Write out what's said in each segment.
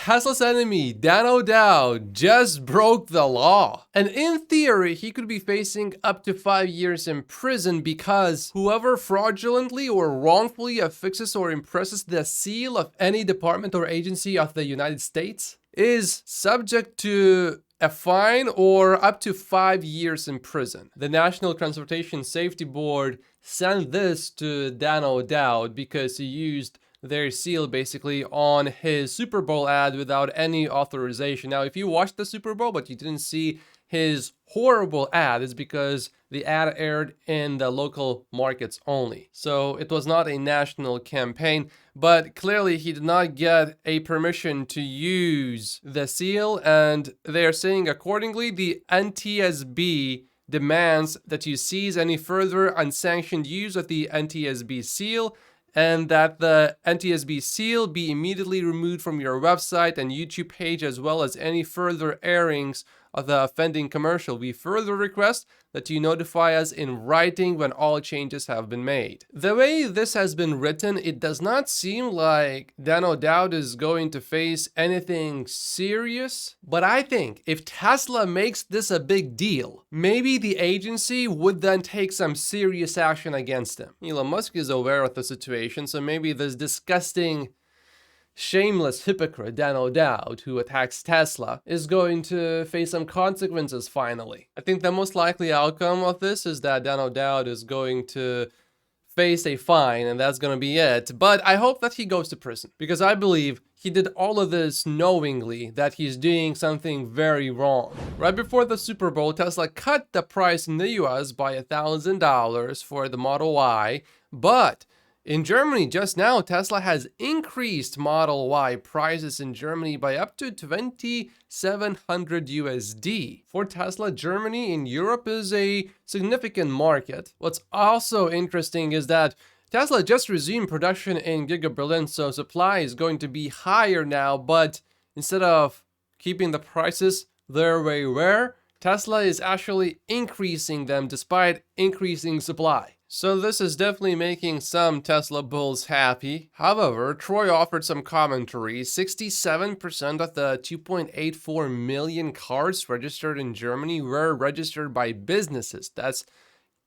Tesla's enemy, O Dow, just broke the law. And in theory, he could be facing up to 5 years in prison because whoever fraudulently or wrongfully affixes or impresses the seal of any department or agency of the United States is subject to a fine or up to 5 years in prison. The National Transportation Safety Board sent this to O Dow because he used their seal basically on his Super Bowl ad without any authorization. Now, if you watched the Super Bowl but you didn't see his horrible ad, it's because the ad aired in the local markets only. So it was not a national campaign, but clearly he did not get a permission to use the seal, and they are saying accordingly, the NTSB demands that you cease any further unsanctioned use of the NTSB seal, and that the NTSB seal be immediately removed from your website and YouTube page, as well as any further airings of the offending commercial. We further request that you notify us in writing when all changes have been made. The way this has been written, it does not seem like O Dow is going to face anything serious, but I think if Tesla makes this a big deal, maybe the agency would then take some serious action against him. Elon Musk is aware of the situation, so maybe this disgusting shameless hypocrite O Dow, who attacks Tesla, is going to face some consequences finally. I think the most likely outcome of this is that O Dow is going to face a fine, and that's going to be it. But I hope that he goes to prison, because I believe he did all of this knowingly that he's doing something very wrong. Right before the Super Bowl, Tesla cut the price in the US by $1,000 for the Model Y, but in Germany, just now, Tesla has increased Model Y prices in Germany by up to 2,700 USD. For Tesla, Germany in Europe is a significant market. What's also interesting is that Tesla just resumed production in Giga Berlin, so supply is going to be higher now, but instead of keeping the prices their way where, Tesla is actually increasing them despite increasing supply. So this is definitely making some Tesla bulls happy. However, Troy offered some commentary. 67% of the 2.84 million cars registered in Germany were registered by businesses. That's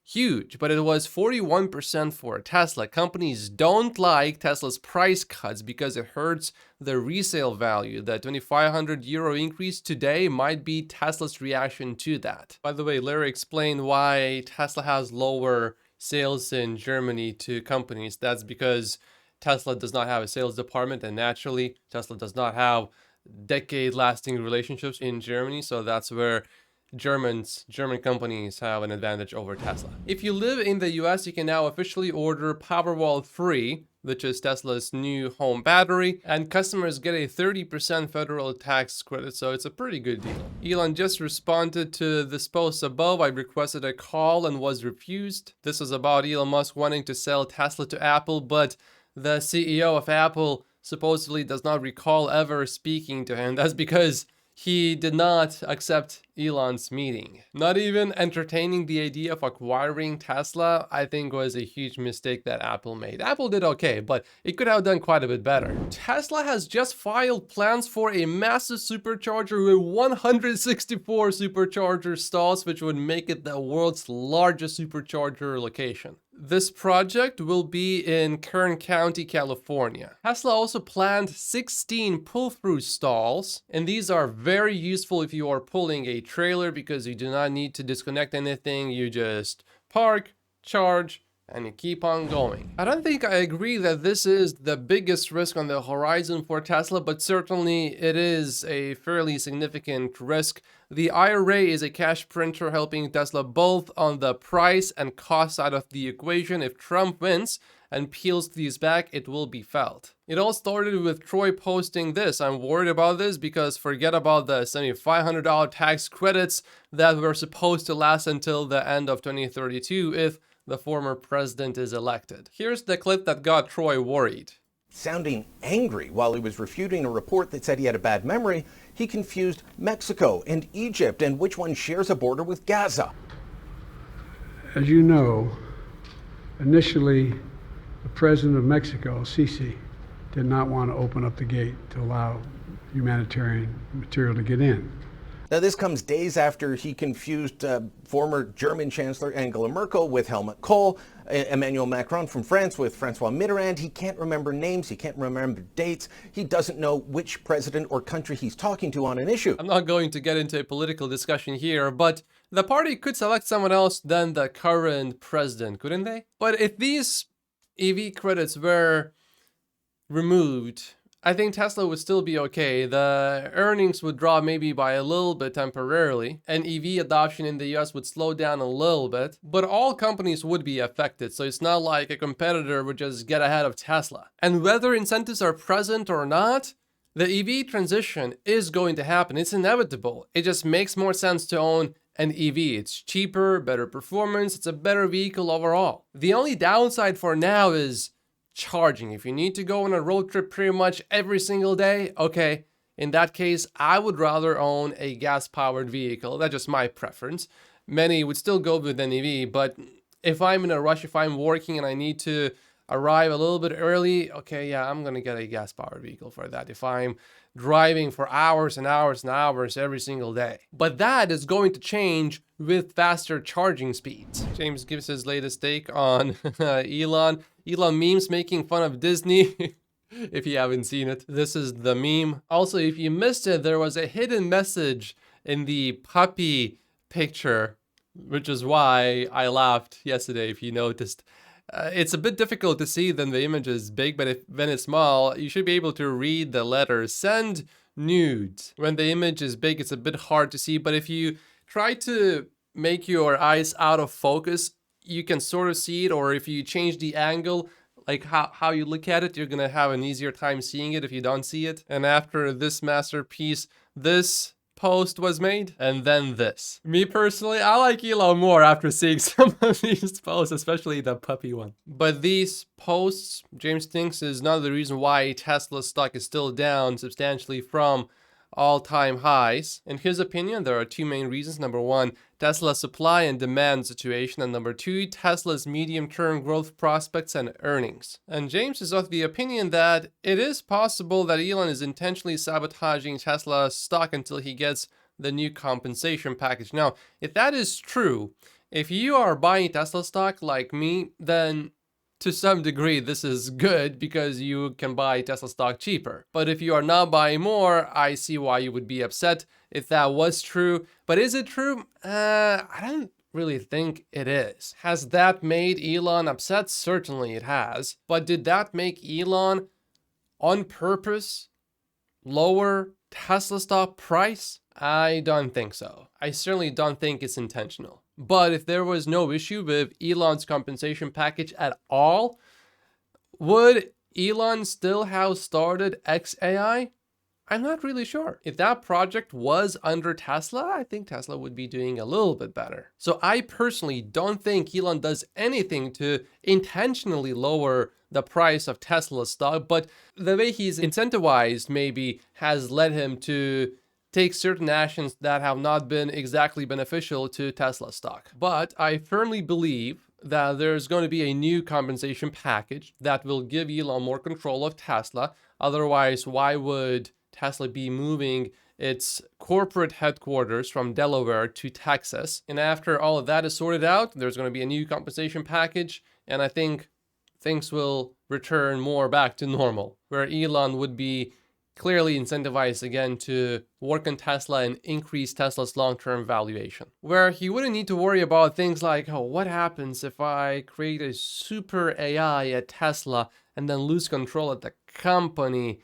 huge, but it was 41% for Tesla. Companies don't like Tesla's price cuts because it hurts the resale value. The 2,500 euro increase today might be Tesla's reaction to that. By the way, Larry explained why Tesla has lower sales in Germany to companies. That's because Tesla does not have a sales department, and naturally Tesla does not have decade-lasting relationships in Germany, so that's where German companies have an advantage over Tesla. If you live in the US, you can now officially order Powerwall 3, which is Tesla's new home battery, and customers get a 30% federal tax credit, so it's a pretty good deal. Elon just responded to this post above. I requested a call and was refused. This was about Elon Musk wanting to sell Tesla to Apple, but the CEO of Apple supposedly does not recall ever speaking to him. That's because he did not accept Elon's meeting. Not even entertaining the idea of acquiring Tesla, I think, was a huge mistake that Apple made. Apple did okay, but it could have done quite a bit better. Tesla has just filed plans for a massive supercharger with 164 supercharger stalls, which would make it the world's largest supercharger location. This project will be in Kern County, California. Tesla also planned 16 pull-through stalls, and these are very useful if you are pulling a trailer because you do not need to disconnect anything. You just park, charge, and you keep on going. I don't think I agree that this is the biggest risk on the horizon for Tesla, but certainly it is a fairly significant risk. The IRA is a cash printer helping Tesla both on the price and cost side of the equation. If Trump wins and peels these back, it will be felt. It all started with Troy posting this. I'm worried about this because forget about the $7,500 tax credits that were supposed to last until the end of 2032 if the former president is elected. Here's the clip that got Troy worried. Sounding angry while he was refuting a report that said he had a bad memory, he confused Mexico and Egypt and which one shares a border with Gaza. As you know, initially, the president of Mexico, Sisi, did not want to open up the gate to allow humanitarian material to get in. Now, this comes days after he confused former German Chancellor Angela Merkel with Helmut Kohl, Emmanuel Macron from France with Francois Mitterrand. He can't remember names. He can't remember dates. He doesn't know which president or country he's talking to on an issue. I'm not going to get into a political discussion here, but the party could select someone else than the current president, couldn't they? But if these EV credits were removed, I think Tesla would still be okay. The earnings would drop maybe by a little bit temporarily, and EV adoption in the US would slow down a little bit, but all companies would be affected. So it's not like a competitor would just get ahead of Tesla. And whether incentives are present or not, the EV transition is going to happen. It's inevitable. It just makes more sense to own an EV. It's cheaper, better performance. It's a better vehicle overall. The only downside for now is charging. If you need to go on a road trip pretty much every single day, okay, in that case, I would rather own a gas-powered vehicle. That's just my preference. Many would still go with an EV, but if I'm in a rush, if I'm working and I need to arrive a little bit early, okay, yeah, I'm gonna get a gas-powered vehicle for that. If I'm driving for hours and hours and hours every single day. But that is going to change with faster charging speeds. James gives his latest take on Elon. Elon memes making fun of Disney. If you haven't seen it, this is the meme. Also, if you missed it, there was a hidden message in the puppy picture, which is why I laughed yesterday, if you noticed. It's a bit difficult to see when the image is big, but when it's small, you should be able to read the letters. Send nudes. When the image is big, it's a bit hard to see, but if you try to make your eyes out of focus, you can sort of see it, or if you change the angle, like how you look at it, you're gonna have an easier time seeing it if you don't see it. And after this masterpiece, this post was made, and then this. Me personally, I like Elon more after seeing some of these posts, especially the puppy one. But these posts, James thinks, is not the reason why Tesla stock is still down substantially from all-time highs. In his opinion, there are two main reasons. Number one, Tesla's supply and demand situation, and number two, Tesla's medium-term growth prospects and earnings. And James is of the opinion that it is possible that Elon is intentionally sabotaging Tesla's stock until he gets the new compensation package. Now, if that is true, if you are buying Tesla stock like me, then to some degree, this is good because you can buy Tesla stock cheaper. But if you are not buying more, I see why you would be upset if that was true. But is it true? I don't really think it is. Has that made Elon upset? Certainly it has. But did that make Elon on purpose lower Tesla stock price? I don't think so. I certainly don't think it's intentional. But if there was no issue with Elon's compensation package at all, would Elon still have started XAI? I'm not really sure. If that project was under Tesla, I think Tesla would be doing a little bit better. So I personally don't think Elon does anything to intentionally lower the price of Tesla stock, but the way he's incentivized maybe has led him to take certain actions that have not been exactly beneficial to Tesla stock. But I firmly believe that there's going to be a new compensation package that will give Elon more control of Tesla. Otherwise, why would Tesla be moving its corporate headquarters from Delaware to Texas? And after all of that is sorted out, there's going to be a new compensation package, and I think things will return more back to normal, where Elon would be clearly incentivized again to work on Tesla and increase Tesla's long-term valuation, where he wouldn't need to worry about things like, oh, what happens if I create a super AI at Tesla and then lose control at the company?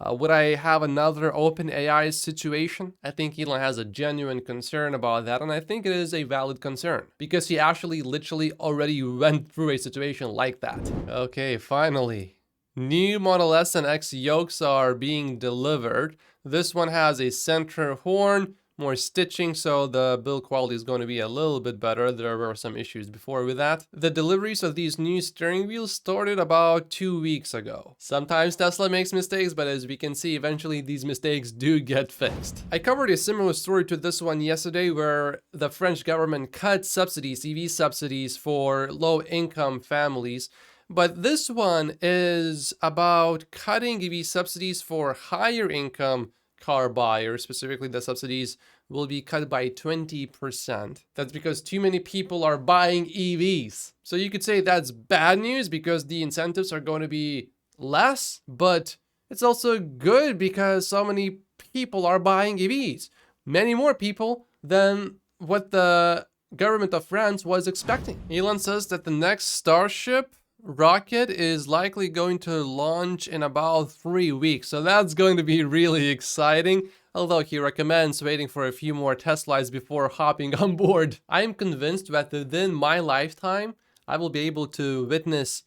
Would I have another open AI situation? I think Elon has a genuine concern about that, and I think it is a valid concern because he actually literally already went through a situation like that. Okay, finally. New Model S and X yokes are being delivered. This one has a center horn, more stitching, so the build quality is going to be a little bit better. There were some issues before with that. The deliveries of these new steering wheels started about 2 weeks ago. Sometimes Tesla makes mistakes, but as we can see, eventually these mistakes do get fixed. I covered a similar story to this one yesterday where the French government cut subsidies, EV subsidies for low-income families. But this one is about cutting EV subsidies for higher income car buyers, specifically the subsidies, will be cut by 20%. That's because too many people are buying EVs. So you could say that's bad news because the incentives are going to be less, but it's also good because so many people are buying EVs. Many more people than what the government of France was expecting. Elon says that the next Starship rocket is likely going to launch in about 3 weeks. So that's going to be really exciting. Although he recommends waiting for a few more Teslas before hopping on board. I am convinced that within my lifetime, I will be able to witness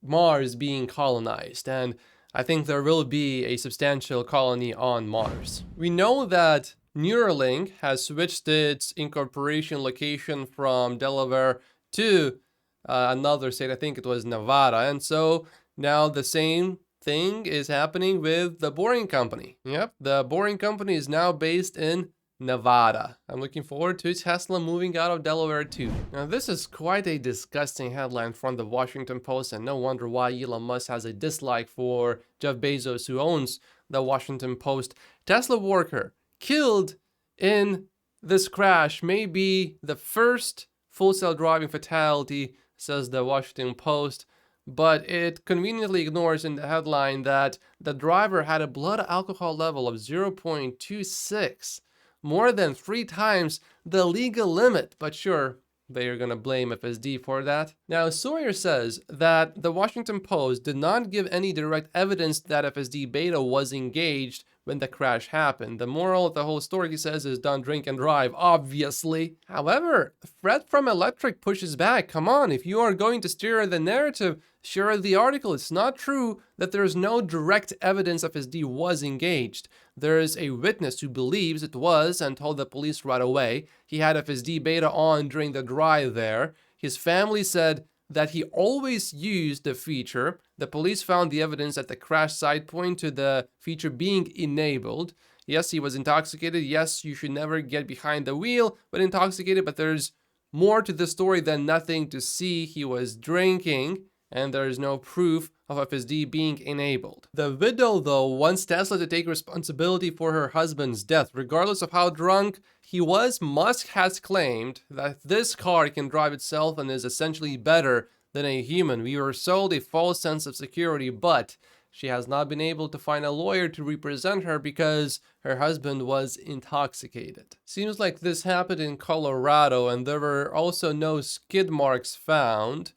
Mars being colonized. And I think there will be a substantial colony on Mars. We know that Neuralink has switched its incorporation location from Delaware to another state. I think it was Nevada. And so now the same thing is happening with the Boring Company. Yep, the Boring Company is now based in Nevada. I'm looking forward to Tesla moving out of Delaware too. Now this is quite a disgusting headline from the Washington Post, and no wonder why Elon Musk has a dislike for Jeff Bezos, who owns the Washington Post. Tesla worker killed in this crash may be the first full self-driving fatality, says the Washington Post. But it conveniently ignores in the headline that the driver had a blood alcohol level of 0.26, more than 3 times the legal limit. But sure, they are going to blame FSD for that. Now, Sawyer says that the Washington Post did not give any direct evidence that FSD Beta was engaged when the crash happened. The moral of the whole story, he says, is don't drink and drive, obviously. However, Fred from Electric pushes back. Come on, if you are going to steer the narrative, share the article. It's not true that there is no direct evidence FSD was engaged. There is a witness who believes it was and told the police right away. He had FSD Beta on during the drive there. His family said that he always used the feature. The police found the evidence at the crash site point to the feature being enabled. Yes, he was intoxicated. Yes, you should never get behind the wheel when intoxicated, but there's more to the story than nothing to see. He was drinking, and there is no proof of FSD being enabled. The widow, though, wants Tesla to take responsibility for her husband's death, regardless of how drunk he was. Musk has claimed that this car can drive itself and is essentially better than a human. We were sold a false sense of security, but she has not been able to find a lawyer to represent her because her husband was intoxicated. Seems like this happened in Colorado, and there were also no skid marks found.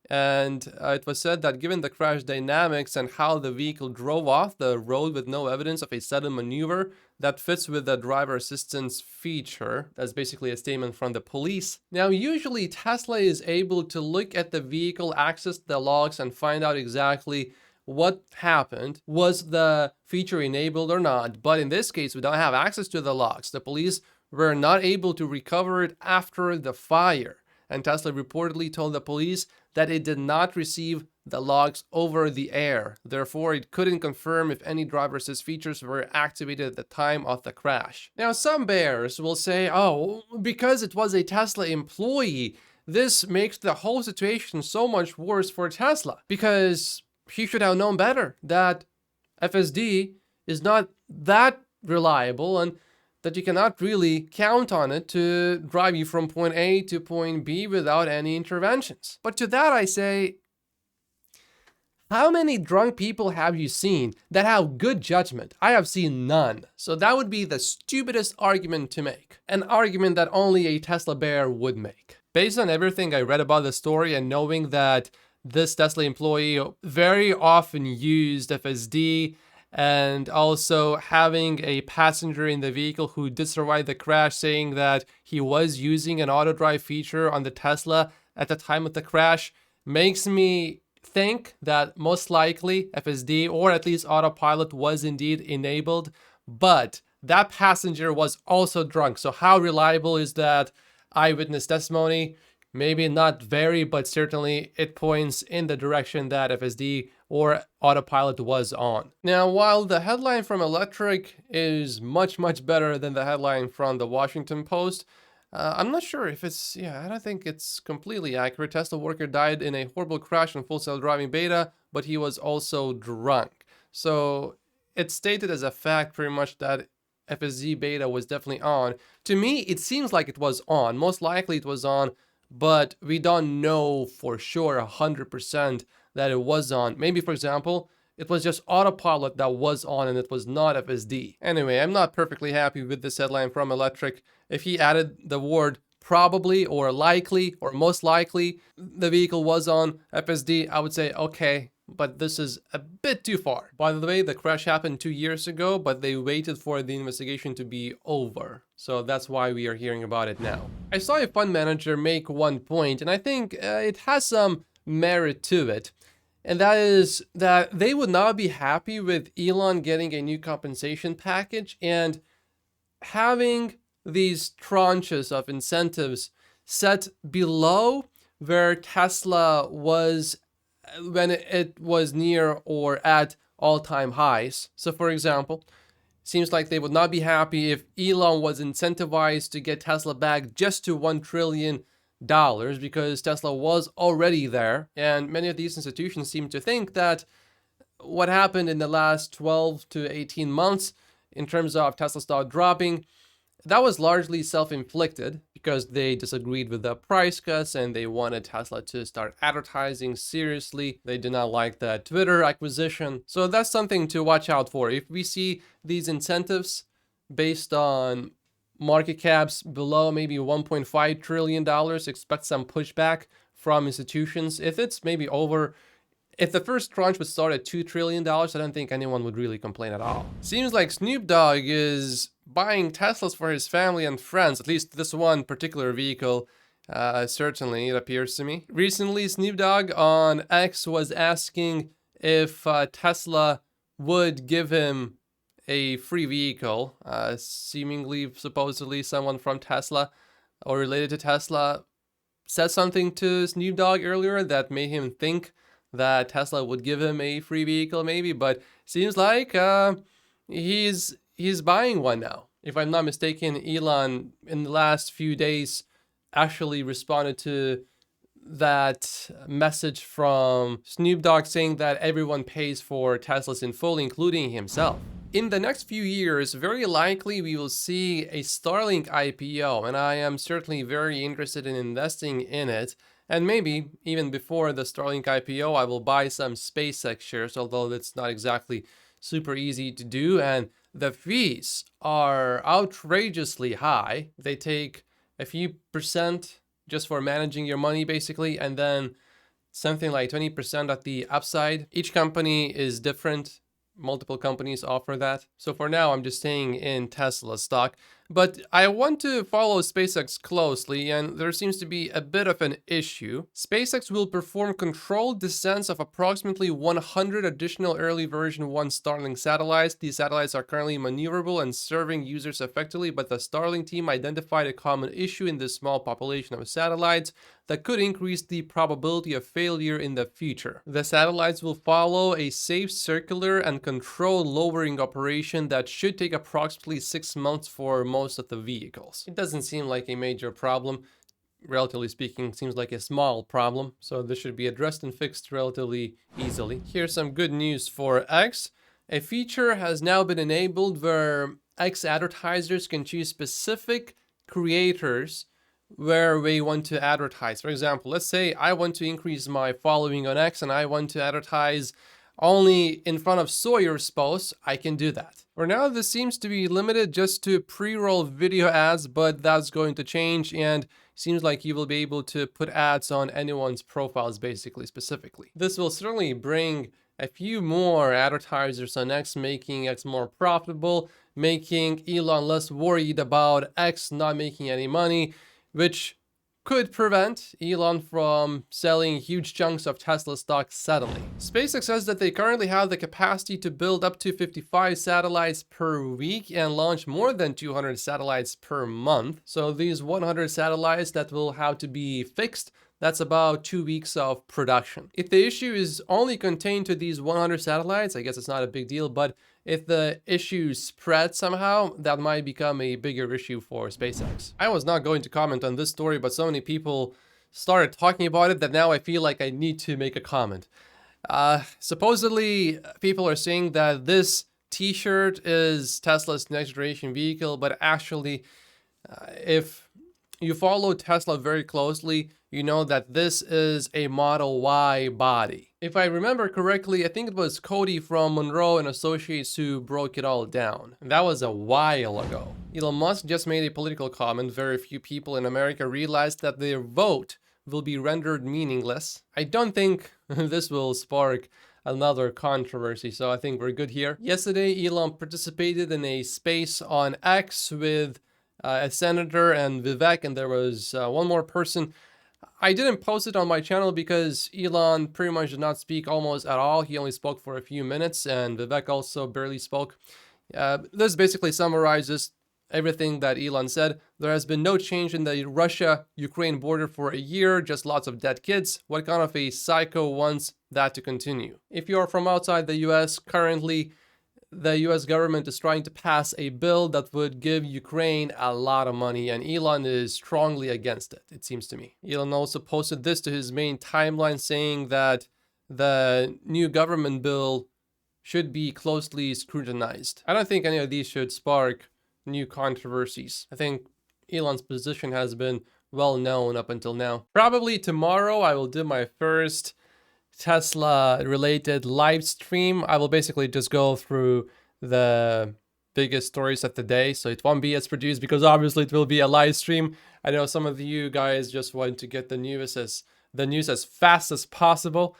And it was said that given the crash dynamics and how the vehicle drove off the road with no evidence of a sudden maneuver, that fits with the driver assistance feature. That's basically a statement from the police. Now, usually Tesla is able to look at the vehicle, access the logs, and find out exactly what happened. Was the feature enabled or not? But in this case, we don't have access to the logs. The police were not able to recover it after the fire. And Tesla reportedly told the police that it did not receive the logs over the air. Therefore, it couldn't confirm if any driver assist features were activated at the time of the crash. Now, some bears will say, oh, because it was a Tesla employee, this makes the whole situation so much worse for Tesla, because he should have known better that FSD is not that reliable and that you cannot really count on it to drive you from point A to point B without any interventions. But to that I say, how many drunk people have you seen that have good judgment? I have seen none. So that would be the stupidest argument to make. An argument that only a Tesla bear would make. Based on everything I read about the story and knowing that this Tesla employee very often used FSD, and also having a passenger in the vehicle who did survive the crash saying that he was using an auto drive feature on the Tesla at the time of the crash, makes me think that most likely FSD or at least autopilot was indeed enabled, but that passenger was also drunk. So how reliable is that eyewitness testimony? Maybe not very, but certainly it points in the direction that FSD or autopilot was on. Now, while the headline from Electric is much, much better than the headline from the Washington Post, I'm not sure if it's, I don't think it's completely accurate. Tesla worker died in a horrible crash on full self-driving beta, but he was also drunk. So it's stated as a fact pretty much that FSD beta was definitely on. To me, it seems like it was on. Most likely it was on, but we don't know for sure 100% that it was on. Maybe, for example, it was just autopilot that was on and it was not FSD. Anyway, I'm not perfectly happy with this headline from Electric. If he added the word probably or likely or most likely the vehicle was on FSD, I would say okay, but this is a bit too far. By the way, the crash happened 2 years ago, but they waited for the investigation to be over. So that's why we are hearing about it now. I saw a fund manager make one point, and I think it has some merit to it. And that is that they would not be happy with Elon getting a new compensation package and having these tranches of incentives set below where Tesla was when it was near or at all-time highs. So for example, seems like they would not be happy if Elon was incentivized to get Tesla back just to $1 trillion because Tesla was already there. And many of these institutions seem to think that what happened in the last 12 to 18 months in terms of Tesla stock dropping, that was largely self-inflicted because they disagreed with the price cuts and they wanted Tesla to start advertising seriously. They did not like the Twitter acquisition. So that's something to watch out for. If we see these incentives based on market caps below maybe $1.5 trillion, expect some pushback from institutions. If it's maybe over, if the first tranche would start at $2 trillion, I don't think anyone would really complain at all. Seems like Snoop Dogg is buying Teslas for his family and friends, at least this one particular vehicle. Certainly, it appears to me. Recently, Snoop Dogg on X was asking if Tesla would give him a free vehicle. Seemingly, supposedly, someone from Tesla or related to Tesla said something to Snoop Dogg earlier that made him think that Tesla would give him a free vehicle maybe, but seems like he's buying one now. If I'm not mistaken, Elon in the last few days actually responded to that message from Snoop Dogg saying that everyone pays for Teslas in full, including himself. In the next few years, very likely we will see a Starlink IPO, and I am certainly very interested in investing in it. And maybe even before the Starlink IPO, I will buy some SpaceX shares, although it's not exactly super easy to do. And the fees are outrageously high. They take a few percent just for managing your money, basically, and then something like 20% at the upside. Each company is different. Multiple companies offer that. So for now, I'm just staying in Tesla stock. But I want to follow SpaceX closely, and there seems to be a bit of an issue. SpaceX will perform controlled descents of approximately 100 additional early version 1 Starlink satellites. These satellites are currently maneuverable and serving users effectively, but the Starlink team identified a common issue in this small population of satellites that could increase the probability of failure in the future. The satellites will follow a safe circular and controlled lowering operation that should take approximately 6 months for most of the vehicles. It doesn't seem like a major problem. Relatively speaking, seems like a small problem, so this should be addressed and fixed relatively easily. Here's some good news for X. A feature has now been enabled where X advertisers can choose specific creators where we want to advertise. For example, let's say I want to increase my following on X and I want to advertise only in front of Sawyer's posts. I can do that. For now, this seems to be limited just to pre-roll video ads, but that's going to change, and seems like you will be able to put ads on anyone's profiles, basically, specifically. This will certainly bring a few more advertisers on X, making X more profitable, making Elon less worried about X not making any money, which could prevent Elon from selling huge chunks of Tesla stock suddenly. SpaceX says that they currently have the capacity to build up to 55 satellites per week and launch more than 200 satellites per month. So these 100 satellites that will have to be fixed, that's about 2 weeks of production. If the issue is only contained to these 100 satellites, I guess it's not a big deal, but if the issue spreads somehow, that might become a bigger issue for SpaceX. I was not going to comment on this story, but so many people started talking about it that now I feel like I need to make a comment. Supposedly, people are saying that this t-shirt is Tesla's next generation vehicle, but actually, if you follow Tesla very closely, you know that this is a Model Y body. If I remember correctly, I think it was Cody from Monroe and Associates who broke it all down. And that was a while ago. Elon Musk just made a political comment. Very few people in America realized that their vote will be rendered meaningless. I don't think this will spark another controversy, so I think we're good here. Yesterday, Elon participated in a space on X with a senator and Vivek, and there was one more person. I didn't post it on my channel because Elon pretty much did not speak almost at all. He only spoke for a few minutes, and Vivek also barely spoke. This basically summarizes everything that Elon said. There has been no change in the Russia-Ukraine border for a year, just lots of dead kids. What kind of a psycho wants that to continue? If you are from outside the US, currently the US government is trying to pass a bill that would give Ukraine a lot of money, and Elon is strongly against it, it seems to me. Elon also posted this to his main timeline, saying that the new government bill should be closely scrutinized. I don't think any of these should spark new controversies. I think Elon's position has been well known up until now. Probably tomorrow I will do my first Tesla related live stream. I will basically just go through the biggest stories of the day, so it won't be as produced because obviously it will be a live stream. I know some of you guys just want to get the news as fast as possible,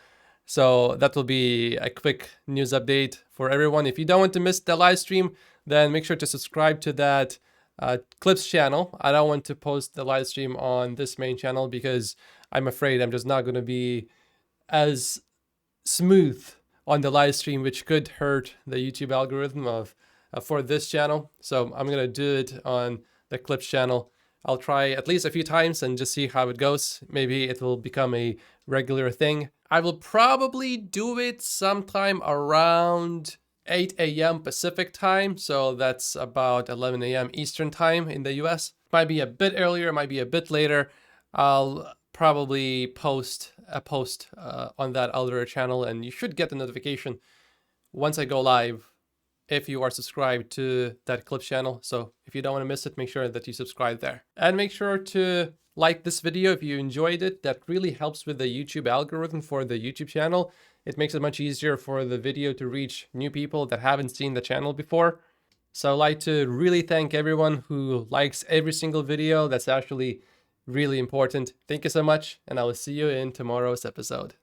so that will be a quick news update for everyone. If you don't want to miss the live stream, then make sure to subscribe to that Clips channel. I don't want to post the live stream on this main channel because I'm afraid I'm just not going to be as smooth on the live stream, which could hurt the YouTube algorithm of for this channel. So I'm gonna do it on the Clips channel. I'll try at least a few times and just see how it goes. Maybe it will become a regular thing. I will probably do it sometime around 8 a.m. Pacific time, so that's about 11 a.m. Eastern time in the US. Might be a bit earlier, might be a bit later. I'll probably post a post on that other channel, and you should get the notification once I go live if you are subscribed to that Clips channel. So if you don't want to miss it, make sure that you subscribe there. And make sure to like this video if you enjoyed it. That really helps with the YouTube algorithm for the YouTube channel. It makes it much easier for the video to reach new people that haven't seen the channel before. So I'd like to really thank everyone who likes every single video. That's actually really important. Thank you so much, and I will see you in tomorrow's episode.